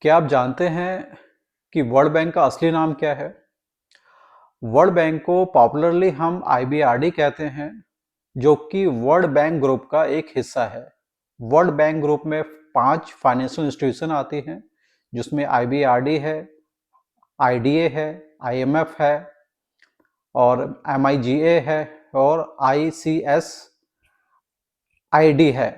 क्या आप जानते हैं कि वर्ल्ड बैंक का असली नाम क्या है? वर्ल्ड बैंक को पॉपुलरली हम आईबीआरडी कहते हैं, जो कि वर्ल्ड बैंक ग्रुप का एक हिस्सा है। वर्ल्ड बैंक ग्रुप में 5 फाइनेंशियल इंस्टीट्यूशन आती हैं, जिसमें आईबीआरडी है, आईडीए है, आईएमएफ है और एमआईजीए है और आईसीएस आईडी है।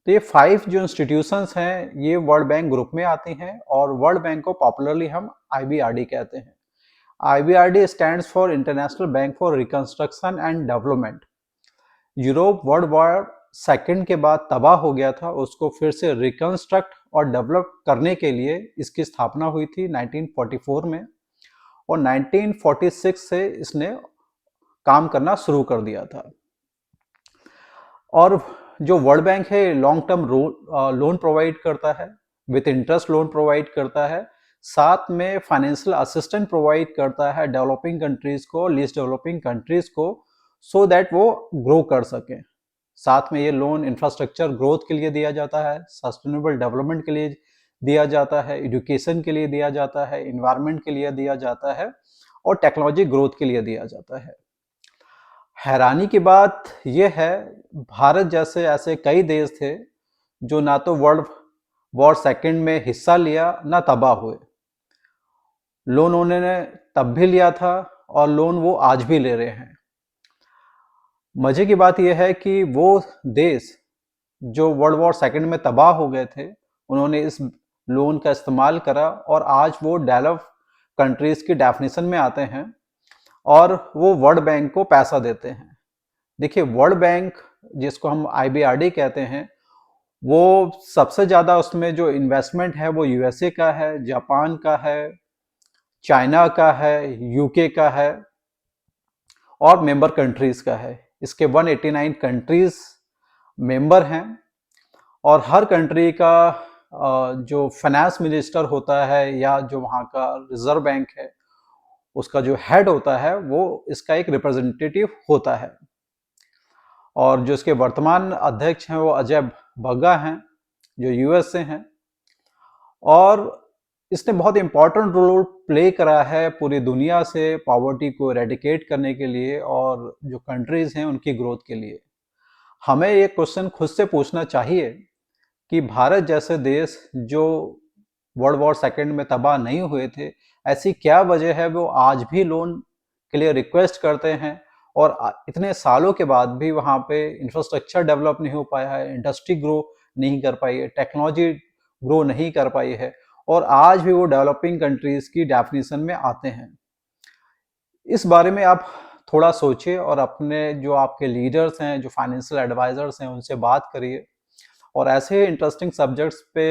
तो ये 5 जो इंस्टीट्यूशंस हैं, ये वर्ल्ड बैंक ग्रुप में आती हैं और वर्ल्ड बैंक को पॉपुलरली हम आईबीआरडी कहते हैं। IBRD stands for International Bank for Reconstruction and Development। Europe world war second के बाद तबाह हो गया था, उसको फिर से रिकंस्ट्रक्ट और डेवलप करने के लिए इसकी स्थापना हुई थी 1944 में और 1946 से इसने काम करना शुरू कर दिया था। और जो वर्ल्ड बैंक है लॉन्ग टर्म लोन प्रोवाइड करता है, विथ इंटरेस्ट लोन प्रोवाइड करता है, साथ में फाइनेंशियल असिस्टेंट प्रोवाइड करता है डेवलपिंग कंट्रीज को, लीस्ट डेवलपिंग कंट्रीज को, सो दैट वो ग्रो कर सकें। साथ में ये लोन इंफ्रास्ट्रक्चर ग्रोथ के लिए दिया जाता है, सस्टेनेबल डेवलपमेंट के लिए दिया जाता है, एजुकेशन के लिए दिया जाता है, इन्वायरमेंट के लिए दिया जाता है और टेक्नोलॉजी ग्रोथ के लिए दिया जाता है। हैरानी की बात यह है, भारत जैसे ऐसे कई देश थे जो ना तो वर्ल्ड वॉर सेकेंड में हिस्सा लिया ना तबाह हुए। लोन उन्होंने तब भी लिया था और लोन वो आज भी ले रहे हैं। मजे की बात यह है कि वो देश जो वर्ल्ड वॉर सेकेंड में तबाह हो गए थे, उन्होंने इस लोन का इस्तेमाल करा और आज वो डेवलप कंट्रीज की डेफिनेशन में आते हैं और वो वर्ल्ड बैंक को पैसा देते हैं। देखिए, वर्ल्ड बैंक जिसको हम आईबीआरडी कहते हैं, वो सबसे ज़्यादा उसमें जो इन्वेस्टमेंट है वो यूएसए का है, जापान का है, चाइना का है, यूके का है और मेंबर कंट्रीज का है। इसके 189 कंट्रीज मेंबर हैं और हर कंट्री का जो फाइनेंस मिनिस्टर होता है या जो वहाँ का रिजर्व बैंक है, उसका जो हेड होता है वो इसका एक रिप्रेजेंटेटिव होता है। और जो इसके वर्तमान अध्यक्ष हैं वो अजय बग्गा हैं, जो यूएस से हैं और इसने बहुत इंपॉर्टेंट रोल प्ले करा है पूरी दुनिया से पॉवर्टी को एरेडिकेट करने के लिए और जो कंट्रीज हैं उनकी ग्रोथ के लिए। हमें ये क्वेश्चन खुद से पूछना चाहिए कि भारत जैसे देश जो वर्ल्ड वॉर सेकेंड में तबाह नहीं हुए थे, ऐसी क्या वजह है वो आज भी लोन के लिए रिक्वेस्ट करते हैं और इतने सालों के बाद भी वहाँ पे इंफ्रास्ट्रक्चर डेवलप नहीं हो पाया है, इंडस्ट्री ग्रो नहीं कर पाई है, टेक्नोलॉजी ग्रो नहीं कर पाई है और आज भी वो डेवलपिंग कंट्रीज की डेफिनेशन में आते हैं। इस बारे में आप थोड़ा सोचिए और अपने जो आपके लीडर्स हैं, जो फाइनेंशियल एडवाइजर्स हैं, उनसे बात करिए और ऐसे इंटरेस्टिंग सब्जेक्ट्स पे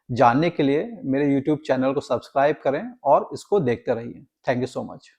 जानने के लिए मेरे यूट्यूब चैनल को सब्सक्राइब करें और इसको देखते रहिए। Thank you so much.